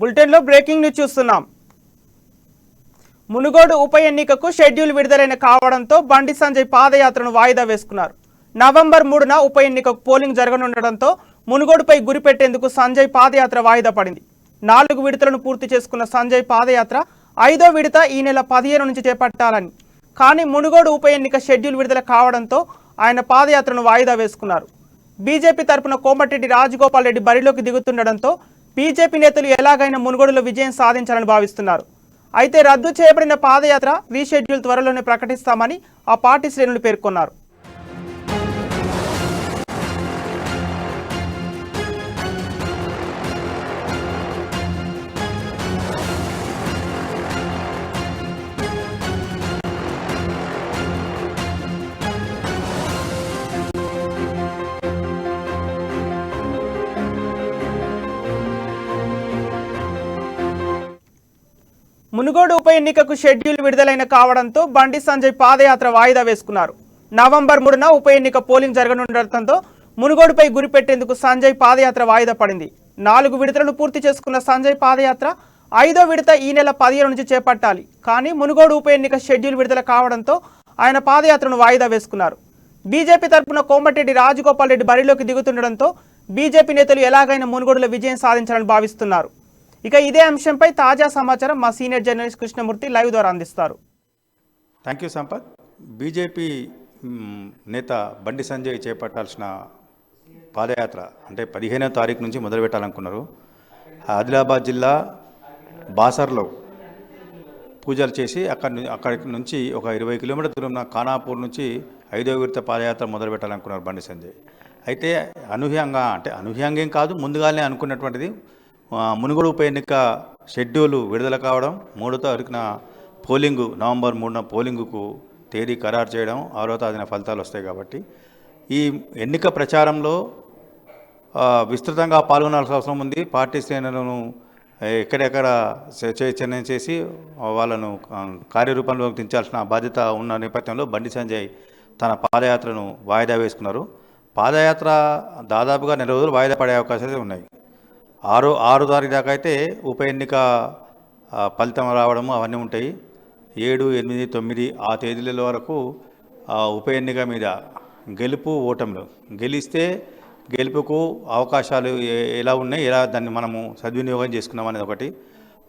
బులెటిన్లో breaking news చూస్తున్నాం. మునుగోడు ఉప ఎన్నికకు షెడ్యూల్ విడుదలైన కావడంతో బండి సంజయ్ పాదయాత్రను వాయిదా వేసుకున్నారు. నవంబర్ 3న ఉప ఎన్నికకు పోలింగ్ జరగనుండటంతో మునుగోడుపై గురిపెట్టేందుకు సంజయ్ పాదయాత్ర వాయిదా పడింది. 4 విడతలను పూర్తి చేసుకున్న సంజయ్ పాదయాత్ర 5వ విడత ఈ నెల 15 నుంచి చేపట్టాలని, కానీ మునుగోడు ఉప ఎన్నిక షెడ్యూల్ విడుదల కావడంతో ఆయన పాదయాత్రను వాయిదా వేసుకున్నారు. బీజేపీ తరపున కోమటిరెడ్డి రాజగోపాల్ రెడ్డి బరిలోకి దిగుతుండటంతో బీజేపీ నేతలు ఎలాగైనా మునుగోడులో విజయం సాధించాలని భావిస్తున్నారు. అయితే రద్దు చేయబడిన పాదయాత్ర రీషెడ్యూల్ త్వరలోనే ప్రకటిస్తామని ఆ పార్టీ శ్రేణులు పేర్కొన్నారు. మునుగోడు ఉప ఎన్నికకు షెడ్యూల్ విడుదలైన కావడంతో బండి సంజయ్ పాదయాత్ర వాయిదా వేసుకున్నారు. నవంబర్ 3న ఉప ఎన్నిక పోలింగ్ జరగనుండటంతో మునుగోడుపై గురిపెట్టేందుకు సంజయ్ పాదయాత్ర వాయిదా పడింది. 4 విడతలను పూర్తి చేసుకున్న సంజయ్ పాదయాత్ర 5వ విడత ఈ నెల 15 నుంచి చేపట్టాలి, కానీ మునుగోడు ఉప ఎన్నిక షెడ్యూల్ విడుదల కావడంతో ఆయన పాదయాత్రను వాయిదా వేసుకున్నారు. బీజేపీ తరపున కోమటిరెడ్డి రాజగోపాల్ రెడ్డి బరిలోకి దిగుతుండటంతో బీజేపీ నేతలు ఎలాగైనా మునుగోడులో విజయం సాధించాలని భావిస్తున్నారు. ఇక ఇదే అంశంపై తాజా సమాచారం మా సీనియర్ జర్నలిస్ట్ కృష్ణమూర్తి లైవ్ ద్వారా అందిస్తారు. Thank you Sampath. బీజేపీ నేత బండి సంజయ్ చేపట్టాల్సిన పాదయాత్ర అంటే 15వ తారీఖు నుంచి మొదలుపెట్టాలనుకున్నారు. ఆదిలాబాద్ జిల్లా బాసర్లో పూజలు చేసి అక్కడి నుంచి ఒక 20 కిలోమీటర్ల దూరం ఖానాపూర్ నుంచి 5వ విడత పాదయాత్ర మొదలుపెట్టాలనుకున్నారు బండి సంజయ్. అయితే అనూహ్యంగా కాదు, ముందుగానే అనుకున్నటువంటిది. మునుగోడు ఉప ఎన్నిక షెడ్యూలు విడుదల కావడం, 3వ తారీఖున పోలింగు, నవంబర్ 3న పోలింగుకు తేదీ ఖరారు చేయడం, 6వ తారీఖున ఫలితాలు వస్తాయి. కాబట్టి ఈ ఎన్నిక ప్రచారంలో విస్తృతంగా పాల్గొనాల్సిన అవసరం ఉంది. పార్టీ శ్రేణులను ఎక్కడెక్కడ చైతన్యం చేసి వాళ్ళను కార్యరూపంలోకి దించాల్సిన బాధ్యత ఉన్న నేపథ్యంలో బండి సంజయ్ తన పాదయాత్రను వాయిదా వేసుకున్నారు. పాదయాత్ర దాదాపుగా 4 రోజులు వాయిదా పడే అవకాశాలు ఉన్నాయి. 6 తారీఖు దాకా అయితే ఉప ఎన్నిక ఫలితం రావడము అవన్నీ ఉంటాయి. 7, 8, 9 ఆ తేదీల వరకు ఉప ఎన్నిక మీద గెలుపు ఓటములు, గెలిస్తే గెలుపుకు అవకాశాలు ఎలా ఉన్నాయి, ఎలా దాన్ని మనము సద్వినియోగం చేసుకున్నాం అనేది ఒకటి.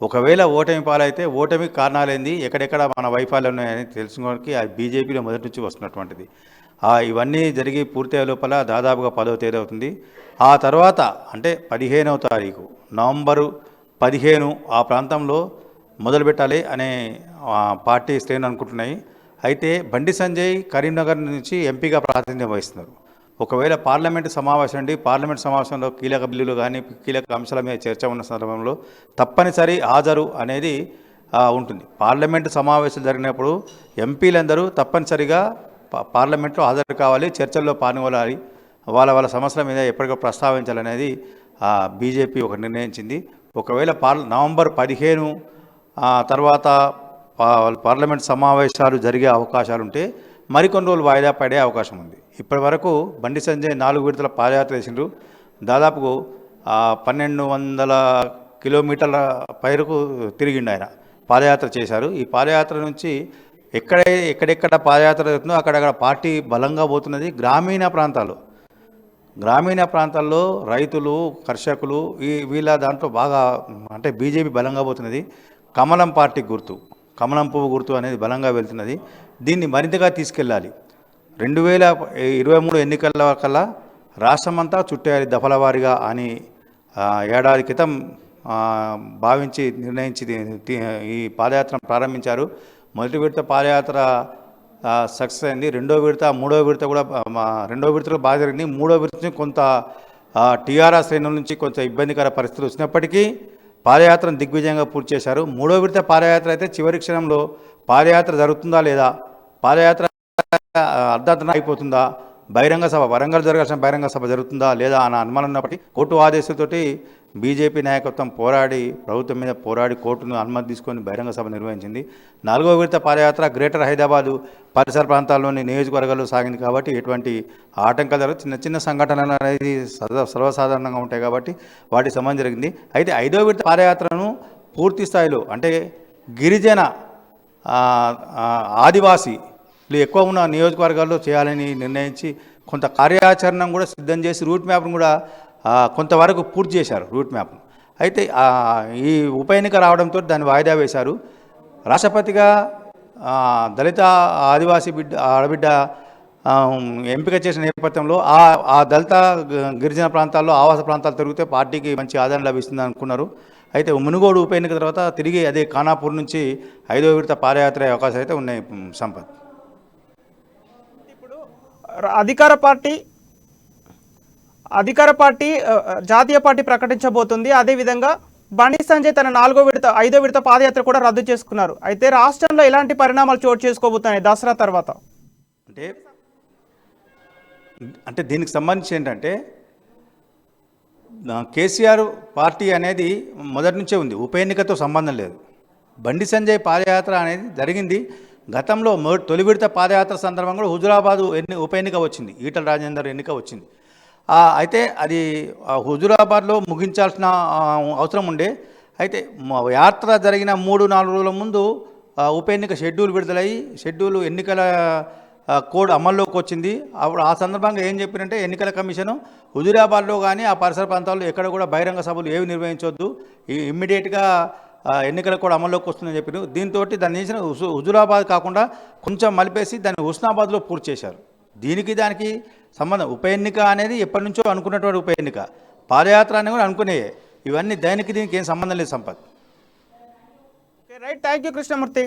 ఒకవేళ ఓటమి పాలైతే ఓటమి కారణాలేంది, ఎక్కడెక్కడ మన వైఫల్యం ఉన్నాయని తెలుసుకోవడానికి ఆ బీజేపీలో మొదటి నుంచి వస్తున్నటువంటిది. ఇవన్నీ జరిగి పూర్తయ్యే లోపల దాదాపుగా 10వ తేదీ అవుతుంది. ఆ తర్వాత అంటే 15వ తారీఖు నవంబరు 15 ఆ ప్రాంతంలో మొదలుపెట్టాలి అనే పార్టీ శ్రేణులు అనుకుంటున్నాయి. అయితే బండి సంజయ్ కరీంనగర్ నుంచి ఎంపీగా ప్రాతినిధ్యం వహిస్తున్నారు. ఒకవేళ పార్లమెంటు సమావేశంలో కీలక బిల్లులు కానీ కీలక అంశాల మీద చర్చ ఉన్న సందర్భంలో తప్పనిసరి హాజరు అనేది ఉంటుంది. పార్లమెంటు సమావేశాలు జరిగినప్పుడు ఎంపీలందరూ తప్పనిసరిగా పార్లమెంట్లో హాజరు కావాలి, చర్చల్లో పాల్గొనాలి, వాళ్ళ సమస్యల మీద ఎప్పటికప్పుడు ప్రస్తావించాలనేది బీజేపీ ఒక నిర్ణయించింది. ఒకవేళ నవంబర్ 15 తర్వాత పార్లమెంట్ సమావేశాలు జరిగే అవకాశాలు ఉంటే మరికొన్ని రోజులు వాయిదా పడే అవకాశం ఉంది. ఇప్పటి వరకు బండి సంజయ్ 4 విడతల పాదయాత్ర చేసిండ్రు. దాదాపు 1200 కిలోమీటర్ల పైరుకు తిరిగిండు ఆయన, పాదయాత్ర చేశారు. ఈ పాదయాత్ర నుంచి ఎక్కడెక్కడ పాదయాత్ర జరుగుతుందో అక్కడక్కడ పార్టీ బలంగా పోతున్నది. గ్రామీణ ప్రాంతాల్లో రైతులు, కర్షకులు వీళ్ళ దాంట్లో బాగా అంటే బీజేపీ బలంగా పోతున్నది. కమలం పార్టీ గుర్తు, కమలం పువ్వు గుర్తు అనేది బలంగా వెళ్తున్నది. దీన్ని మరింతగా తీసుకెళ్ళాలి. 2023 ఎన్నికల కల్లా రాష్ట్రమంతా చుట్టేయాలి దఫల వారీగా అని ఏడాది క్రితం భావించి నిర్ణయించి ఈ పాదయాత్ర ప్రారంభించారు. మొదటి విడత పాదయాత్ర సక్సెస్ అయింది. 2వ విడత, 3వ విడత కూడా 2వ విడతలో బాగా జరిగింది. 3వ విడత నుంచి కొంత టీఆర్ఎస్ శ్రేణుల నుంచి కొంత ఇబ్బందికర పరిస్థితులు వచ్చినప్పటికీ పాదయాత్రను దిగ్విజయంగా పూర్తి చేశారు. 3వ విడత పాదయాత్ర అయితే చివరి క్షణంలో పాదయాత్ర జరుగుతుందా లేదా, పాదయాత్ర అర్ధాంతరం అయిపోతుందా, బహిరంగ సభ వరంగల్ జరగాల్సిన బహిరంగ సభ జరుగుతుందా లేదా అన్న అనుమానం ఉన్నప్పటికీ కోర్టు ఆదేశాలతోటి బీజేపీ నాయకత్వం పోరాడి ప్రభుత్వం మీద పోరాడి కోర్టును అనుమతి తీసుకొని బహిరంగ సభ నిర్వహించింది. 4వ విడత పాదయాత్ర గ్రేటర్ హైదరాబాదు పరిసర ప్రాంతాల్లోని నియోజకవర్గాల్లో సాగింది. కాబట్టి ఎటువంటి ఆటంకాలు చిన్న చిన్న సంఘటనలు అనేది సర్వసాధారణంగా ఉంటాయి కాబట్టి వాటి సంబంధం జరిగింది. అయితే 5వ విడత పాదయాత్రను పూర్తి స్థాయిలో అంటే గిరిజన ఆదివాసీలు ఎక్కువ ఉన్న నియోజకవర్గాల్లో చేయాలని నిర్ణయించి కొంత కార్యాచరణ కూడా సిద్ధం చేసి రూట్ మ్యాప్ను కూడా కొంతవరకు పూర్తి చేశారు రూట్ మ్యాప్ను. అయితే ఈ ఉప ఎన్నిక రావడంతో దాన్ని వాయిదా వేశారు. రాష్ట్రపతిగా దళిత ఆదివాసీ ఆడబిడ్డ ఎంపిక చేసిన నేపథ్యంలో ఆ దళిత గిరిజన ప్రాంతాల్లో ఆవాస ప్రాంతాలు తిరిగితే పార్టీకి మంచి ఆదరణ లభిస్తుంది అనుకున్నారు. అయితే మునుగోడు ఉప ఎన్నిక తర్వాత తిరిగి అదే ఖానాపూర్ నుంచి 5వ విడత పాదయాత్ర అయ్యే అవకాశాలు అయితే ఉన్నాయి. సంపత్, ఇప్పుడు అధికార పార్టీ జాతీయ పార్టీ ప్రకటించబోతుంది. అదేవిధంగా బండి సంజయ్ తన 5వ విడత పాదయాత్ర కూడా రద్దు చేసుకున్నారు. అయితే రాష్ట్రంలో ఎలాంటి పరిణామాలు చోటు చేసుకోబోతున్నాయి దసరా తర్వాత? అంటే దీనికి సంబంధించి ఏంటంటే కేసీఆర్ పార్టీ అనేది మొదటి నుంచే ఉంది, ఉప ఎన్నికతో సంబంధం లేదు. బండి సంజయ్ పాదయాత్ర అనేది జరిగింది గతంలో తొలి విడత పాదయాత్ర సందర్భంగా హుజురాబాద్ ఉప ఎన్నిక వచ్చింది, ఈటల రాజేందర్ ఎన్నిక వచ్చింది. అయితే అది హుజురాబాద్లో ముగించాల్సిన అవసరం ఉండే. అయితే యాత్ర జరిగిన 3-4 రోజుల ముందు ఉప ఎన్నిక షెడ్యూల్ విడుదలయ్యి ఎన్నికల కోడ్ అమల్లోకి వచ్చింది. అప్పుడు ఆ సందర్భంగా ఏం చెప్పినంటే ఎన్నికల కమిషను హుజురాబాద్లో కానీ ఆ పరిసర ప్రాంతాల్లో ఎక్కడ కూడా బహిరంగ సభలు ఏవి నిర్వహించవద్దు, ఇమ్మీడియట్గా ఎన్నికల కోడ్ అమల్లోకి వస్తుందని చెప్పారు. దీంతో దాన్ని చేసిన హుజురాబాద్ కాకుండా కొంచెం మలిపేసి దాన్ని హుస్నాబాద్లో పూర్తి చేశారు. దానికి సంబంధం ఉప ఎన్నిక అనేది ఎప్పటి నుంచో అనుకున్నటువంటి ఉప ఎన్నిక, పాదయాత్ర అని కూడా అనుకునే, ఇవన్నీ దీనికి ఏం సంబంధం లేదు. Sampath, right, thank you Krishnamurthy.